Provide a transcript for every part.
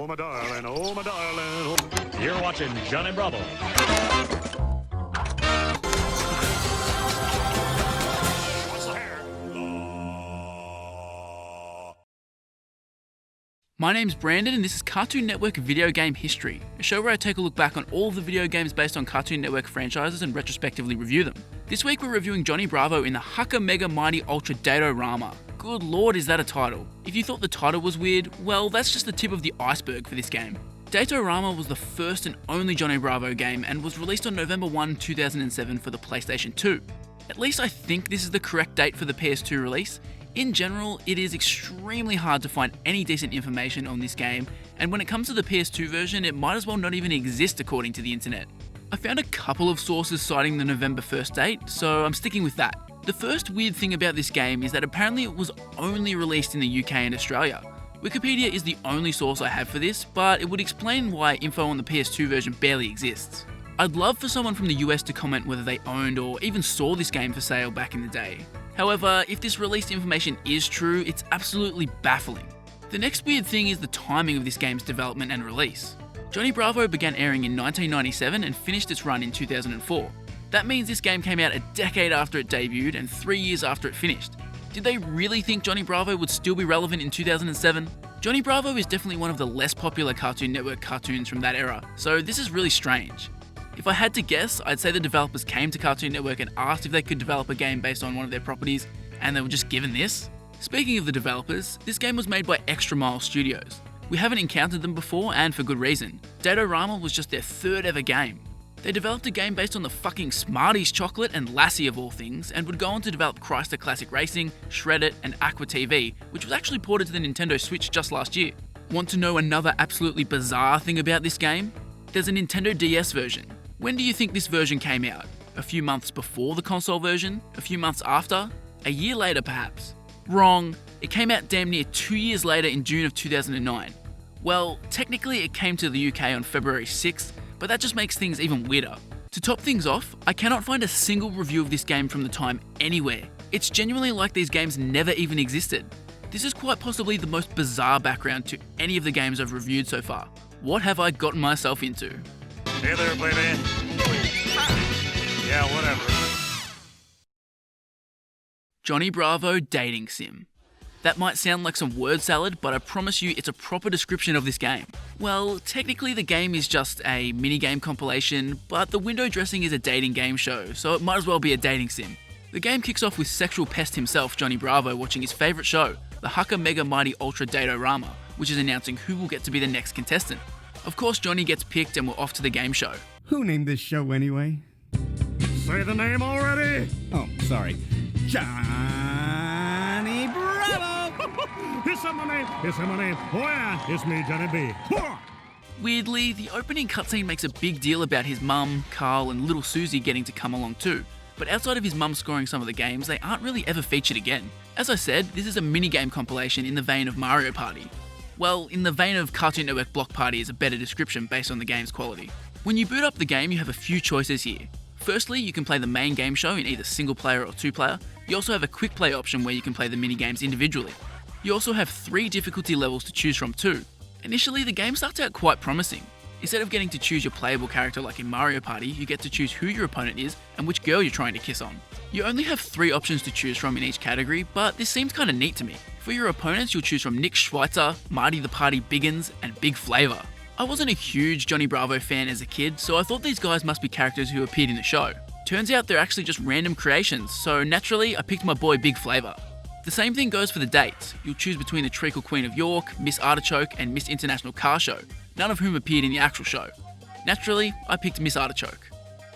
Oh my darling, oh my darling. You're watching Johnny Bravo. What's the hair? My name's Brandon and this is Cartoon Network Video Game History, a show where I take a look back on all of the video games based on Cartoon Network franchises and retrospectively review them. This week we're reviewing Johnny Bravo in the Hukka Mega Mighty Ultra Date-O-Rama. Good lord, is that a title. If you thought the title was weird, well, that's just the tip of the iceberg for this game. Date-O-Rama was the first and only Johnny Bravo game and was released on November 1, 2007 for the PlayStation 2. At least I think this is the correct date for the PS2 release. In general, it is extremely hard to find any decent information on this game, and when it comes to the PS2 version, it might as well not even exist according to the internet. I found a couple of sources citing the November 1st date, so I'm sticking with that. The first weird thing about this game is that apparently it was only released in the UK and Australia. Wikipedia is the only source I have for this, but it would explain why info on the PS2 version barely exists. I'd love for someone from the US to comment whether they owned or even saw this game for sale back in the day. However, if this released information is true, it's absolutely baffling. The next weird thing is the timing of this game's development and release. Johnny Bravo began airing in 1997 and finished its run in 2004. That means this game came out a decade after it debuted and 3 years after it finished. Did they really think Johnny Bravo would still be relevant in 2007? Johnny Bravo is definitely one of the less popular Cartoon Network cartoons from that era, so this is really strange. If I had to guess, I'd say the developers came to Cartoon Network and asked if they could develop a game based on one of their properties, and they were just given this. Speaking of the developers, this game was made by Extra Mile Studios. We haven't encountered them before, and for good reason. Date-O-Rama was just their third ever game. They developed a game based on the fucking Smarties chocolate and Lassie of all things, and would go on to develop Chrysler Classic Racing, Shred It, and Aqua TV, which was actually ported to the Nintendo Switch just last year. Want to know another absolutely bizarre thing about this game? There's a Nintendo DS version. When do you think this version came out? A few months before the console version? A few months after? A year later perhaps? Wrong. It came out damn near 2 years later in June of 2009. Well, technically it came to the UK on February 6th, but that just makes things even weirder. To top things off, I cannot find a single review of this game from the time anywhere. It's genuinely like these games never even existed. This is quite possibly the most bizarre background to any of the games I've reviewed so far. What have I gotten myself into? Hey there, baby. Yeah, whatever. Johnny Bravo Dating Sim. That might sound like some word salad, but I promise you it's a proper description of this game. Well, technically the game is just a minigame compilation, but the window dressing is a dating game show, so it might as well be a dating sim. The game kicks off with sexual pest himself, Johnny Bravo, watching his favourite show, the Hukka Mega Mighty Ultra Date-O-Rama, which is announcing who will get to be the next contestant. Of course, Johnny gets picked and we're off to the game show. Who named this show anyway? Say the name already. Oh, sorry. Johnny Bravo! It's in my name. It's in my name. Oh yeah, it's me, Johnny B. Weirdly, the opening cutscene makes a big deal about his mum, Carl, and little Susie getting to come along too. But outside of his mum scoring some of the games, they aren't really ever featured again. As I said, this is a minigame compilation in the vein of Mario Party. Well, in the vein of Cartoon Network Block Party is a better description based on the game's quality. When you boot up the game, you have a few choices here. Firstly, you can play the main game show in either single player or two player. You also have a quick play option where you can play the minigames individually. You also have 3 difficulty levels to choose from too. Initially, the game starts out quite promising. Instead of getting to choose your playable character like in Mario Party, you get to choose who your opponent is and which girl you're trying to kiss on. You only have 3 options to choose from in each category, but this seems kinda neat to me. For your opponents, you'll choose from Nick Schweitzer, Marty the Party Biggins, and Big Flavor. I wasn't a huge Johnny Bravo fan as a kid, so I thought these guys must be characters who appeared in the show. Turns out they're actually just random creations, so naturally I picked my boy Big Flavor. The same thing goes for the dates. You'll choose between the Treacle Queen of York, Miss Artichoke, and Miss International Car Show, none of whom appeared in the actual show. Naturally, I picked Miss Artichoke.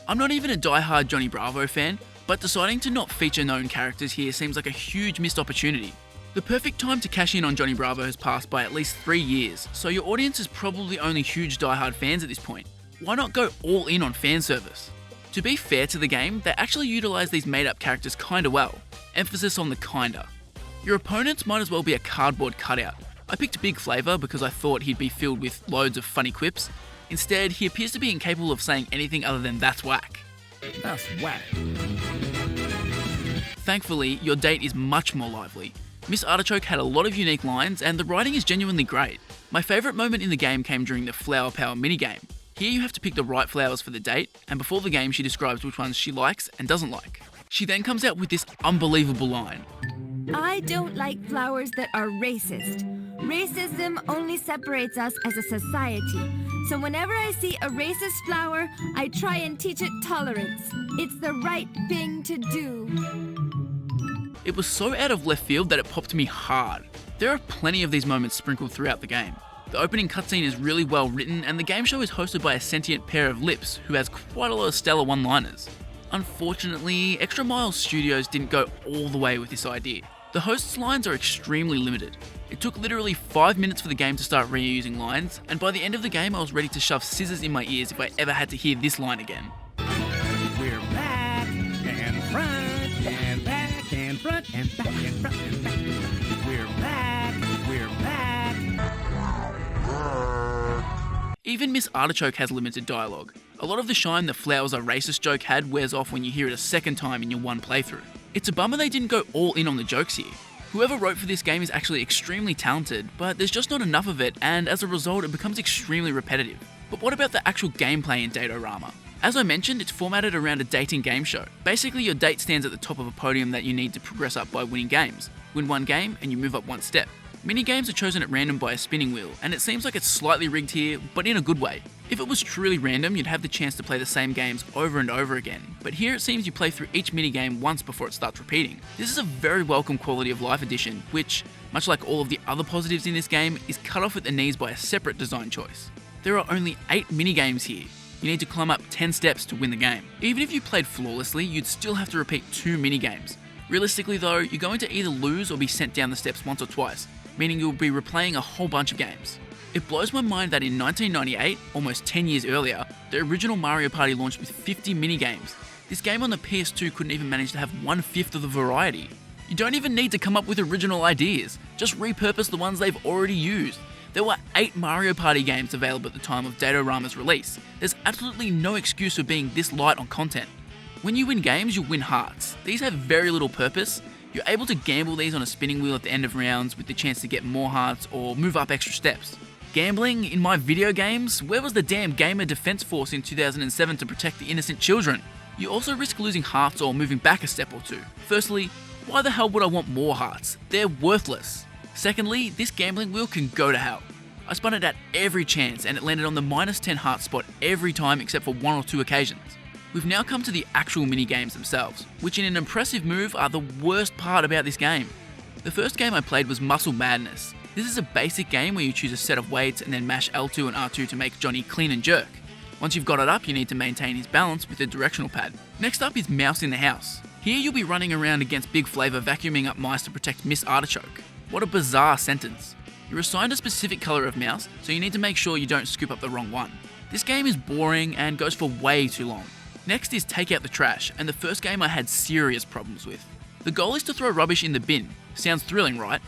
I'm not even a die-hard Johnny Bravo fan, but deciding to not feature known characters here seems like a huge missed opportunity. The perfect time to cash in on Johnny Bravo has passed by at least 3 years, so your audience is probably only huge die-hard fans at this point. Why not go all in on fan service? To be fair to the game, they actually utilise these made-up characters kinda well. Emphasis on the kinda. Your opponents might as well be a cardboard cutout. I picked Big Flavor because I thought he'd be filled with loads of funny quips. Instead, he appears to be incapable of saying anything other than "that's whack." That's whack. Thankfully, your date is much more lively. Miss Artichoke had a lot of unique lines and the writing is genuinely great. My favourite moment in the game came during the Flower Power minigame. Here you have to pick the right flowers for the date, and before the game she describes which ones she likes and doesn't like. She then comes out with this unbelievable line. I don't like flowers that are racist. Racism only separates us as a society. So whenever I see a racist flower, I try and teach it tolerance. It's the right thing to do. It was so out of left field that it popped me hard. There are plenty of these moments sprinkled throughout the game. The opening cutscene is really well written and the game show is hosted by a sentient pair of lips who has quite a lot of stellar one-liners. Unfortunately, Extra Mile Studios didn't go all the way with this idea. The host's lines are extremely limited. It took literally 5 minutes for the game to start reusing lines, and by the end of the game I was ready to shove scissors in my ears if I ever had to hear this line again. We're back and front and back and front and back and front and back. We're back, we're back. Even Miss Artichoke has limited dialogue. A lot of the shine the flowers are racist joke had wears off when you hear it a second time in your one playthrough. It's a bummer they didn't go all in on the jokes here. Whoever wrote for this game is actually extremely talented, but there's just not enough of it, and as a result it becomes extremely repetitive. But what about the actual gameplay in Date-O-Rama? As I mentioned, it's formatted around a dating game show. Basically your date stands at the top of a podium that you need to progress up by winning games. Win one game and you move up one step. Minigames are chosen at random by a spinning wheel, and it seems like it's slightly rigged here, but in a good way. If it was truly random, you'd have the chance to play the same games over and over again, but here it seems you play through each minigame once before it starts repeating. This is a very welcome quality of life addition, which, much like all of the other positives in this game, is cut off at the knees by a separate design choice. There are only 8 minigames here. You need to climb up 10 steps to win the game. Even if you played flawlessly, you'd still have to repeat 2 minigames. Realistically though, you're going to either lose or be sent down the steps once or twice, meaning you'll be replaying a whole bunch of games. It blows my mind that in 1998, almost 10 years earlier, the original Mario Party launched with 50 minigames. This game on the PS2 couldn't even manage to have 1/5 of the variety. You don't even need to come up with original ideas, just repurpose the ones they've already used. There were 8 Mario Party games available at the time of Date-O-Rama's release. There's absolutely no excuse for being this light on content. When you win games, you'll win hearts. These have very little purpose. You're able to gamble these on a spinning wheel at the end of rounds with the chance to get more hearts or move up extra steps. Gambling in my video games? Where was the damn Gamer Defense Force in 2007 to protect the innocent children? You also risk losing hearts or moving back a step or two. Firstly, why the hell would I want more hearts? They're worthless. Secondly, this gambling wheel can go to hell. I spun it at every chance and it landed on the -10 heart spot every time except for 1 or 2 occasions. We've now come to the actual minigames themselves, which in an impressive move are the worst part about this game. The first game I played was Muscle Madness. This is a basic game where you choose a set of weights and then mash L2 and R2 to make Johnny clean and jerk. Once you've got it up, you need to maintain his balance with a directional pad. Next up is Mouse in the House. Here you'll be running around against Big Flavor vacuuming up mice to protect Miss Artichoke. What a bizarre sentence. You're assigned a specific colour of mouse, so you need to make sure you don't scoop up the wrong one. This game is boring and goes for way too long. Next is Take Out the Trash, and the first game I had serious problems with. The goal is to throw rubbish in the bin. Sounds thrilling, right?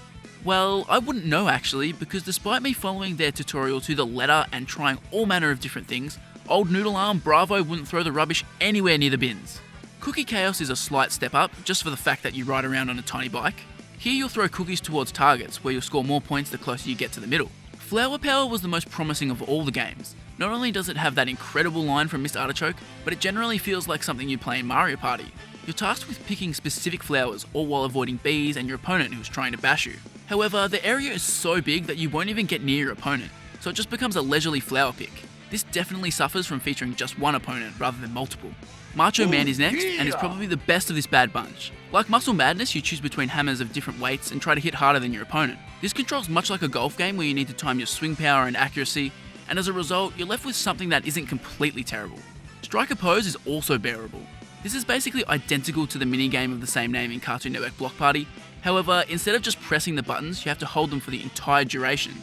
Well, I wouldn't know actually, because despite me following their tutorial to the letter and trying all manner of different things, old Noodle Arm Bravo wouldn't throw the rubbish anywhere near the bins. Cookie Chaos is a slight step up, just for the fact that you ride around on a tiny bike. Here you'll throw cookies towards targets, where you'll score more points the closer you get to the middle. Flower Power was the most promising of all the games. Not only does it have that incredible line from Miss Artichoke, but it generally feels like something you'd play in Mario Party. You're tasked with picking specific flowers, all while avoiding bees and your opponent who's trying to bash you. However, the area is so big that you won't even get near your opponent, so it just becomes a leisurely flower pick. This definitely suffers from featuring just one opponent rather than multiple. Macho Man is next, and is probably the best of this bad bunch. Like Muscle Madness, you choose between hammers of different weights and try to hit harder than your opponent. This controls much like a golf game where you need to time your swing power and accuracy, and as a result, you're left with something that isn't completely terrible. Strike a Pose is also bearable. This is basically identical to the minigame of the same name in Cartoon Network Block Party, however, instead of just pressing the buttons, you have to hold them for the entire duration.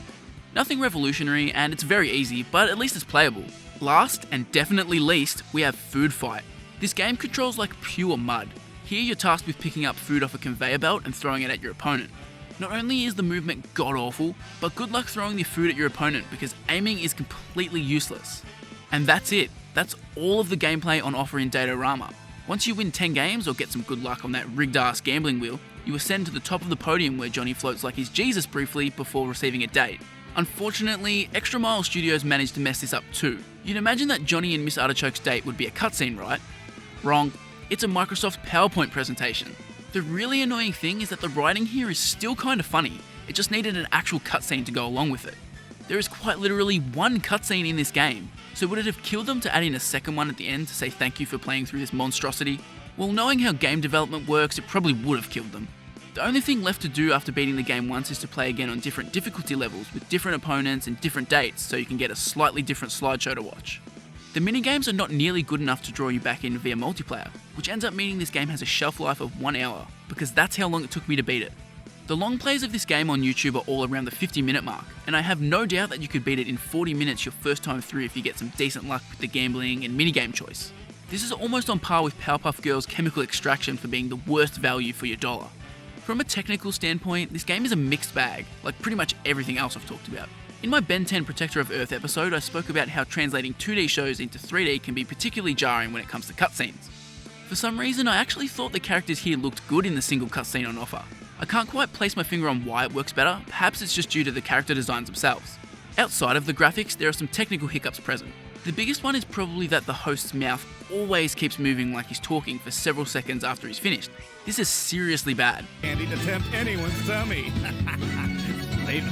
Nothing revolutionary, and it's very easy, but at least it's playable. Last, and definitely least, we have Food Fight. This game controls like pure mud. Here you're tasked with picking up food off a conveyor belt and throwing it at your opponent. Not only is the movement god-awful, but good luck throwing the food at your opponent because aiming is completely useless. And that's it. That's all of the gameplay on offer in Date-O-Rama. Once you win 10 games or get some good luck on that rigged ass gambling wheel, You ascend to the top of the podium where Johnny floats like he's Jesus briefly before receiving a date. Unfortunately, Extra Mile Studios managed to mess this up too. You'd imagine that Johnny and Miss Artichoke's date would be a cutscene, right? Wrong. It's a Microsoft PowerPoint presentation. The really annoying thing is that the writing here is still kind of funny. It just needed an actual cutscene to go along with it. There is quite literally one cutscene in this game, so would it have killed them to add in a second one at the end to say thank you for playing through this monstrosity? Well, knowing how game development works, it probably would have killed them. The only thing left to do after beating the game once is to play again on different difficulty levels with different opponents and different dates so you can get a slightly different slideshow to watch. The minigames are not nearly good enough to draw you back in via multiplayer, which ends up meaning this game has a shelf life of 1 hour, because that's how long it took me to beat it. The long plays of this game on YouTube are all around the 50-minute mark, and I have no doubt that you could beat it in 40 minutes your first time through if you get some decent luck with the gambling and minigame choice. This is almost on par with Powerpuff Girls' Chemical Extraction for being the worst value for your dollar. From a technical standpoint, this game is a mixed bag, like pretty much everything else I've talked about. In my Ben 10 Protector of Earth episode, I spoke about how translating 2D shows into 3D can be particularly jarring when it comes to cutscenes. For some reason, I actually thought the characters here looked good in the single cutscene on offer. I can't quite place my finger on why it works better, perhaps it's just due to the character designs themselves. Outside of the graphics, there are some technical hiccups present. The biggest one is probably that the host's mouth always keeps moving like he's talking for several seconds after he's finished. This is seriously bad. Candy to tempt anyone's tummy. Later.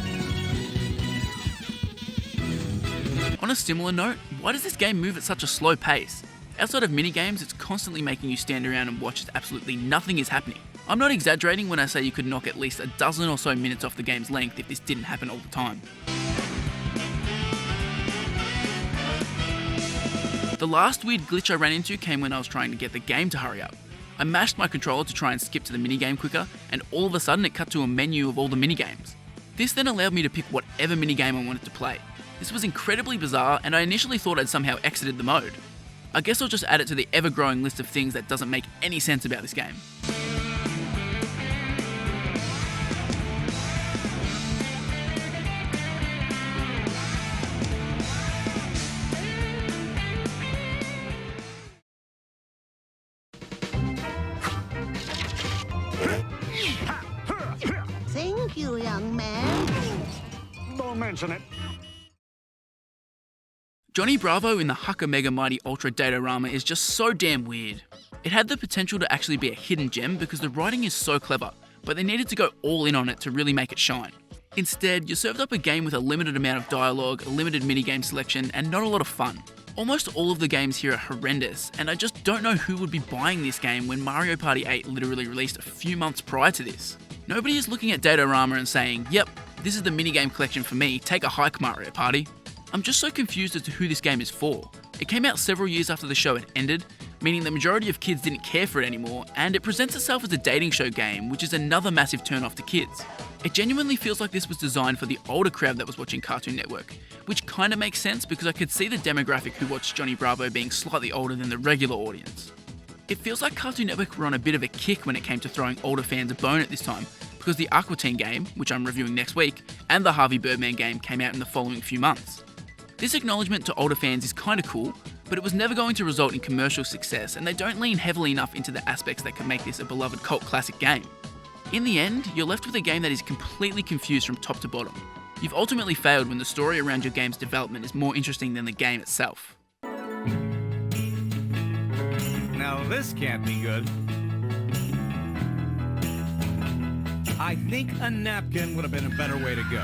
On a similar note, why does this game move at such a slow pace? Outside of minigames, it's constantly making you stand around and watch as absolutely nothing is happening. I'm not exaggerating when I say you could knock at least a dozen or so minutes off the game's length if this didn't happen all the time. The last weird glitch I ran into came when I was trying to get the game to hurry up. I mashed my controller to try and skip to the minigame quicker, and all of a sudden it cut to a menu of all the minigames. This then allowed me to pick whatever minigame I wanted to play. This was incredibly bizarre, and I initially thought I'd somehow exited the mode. I guess I'll just add it to the ever-growing list of things that doesn't make any sense about this game. Thank you, young man. Don't mention it. Johnny Bravo in the Hukka Mega Mighty Ultra Date-O-Rama is just so damn weird. It had the potential to actually be a hidden gem because the writing is so clever, but they needed to go all in on it to really make it shine. Instead, you're served up a game with a limited amount of dialogue, a limited minigame selection, and not a lot of fun. Almost all of the games here are horrendous, and I just don't know who would be buying this game when Mario Party 8 literally released a few months prior to this. Nobody is looking at Date-O-Rama and saying, yep, this is the minigame collection for me, take a hike Mario Party. I'm just so confused as to who this game is for. It came out several years after the show had ended, meaning the majority of kids didn't care for it anymore, and it presents itself as a dating show game, which is another massive turn-off to kids. It genuinely feels like this was designed for the older crowd that was watching Cartoon Network, which kinda makes sense because I could see the demographic who watched Johnny Bravo being slightly older than the regular audience. It feels like Cartoon Network were on a bit of a kick when it came to throwing older fans a bone at this time, because the Aqua Teen game, which I'm reviewing next week, and the Harvey Birdman game came out in the following few months. This acknowledgement to older fans is kinda cool, but it was never going to result in commercial success, and they don't lean heavily enough into the aspects that can make this a beloved cult classic game. In the end, you're left with a game that is completely confused from top to bottom. You've ultimately failed when the story around your game's development is more interesting than the game itself. Now this can't be good. I think a napkin would have been a better way to go.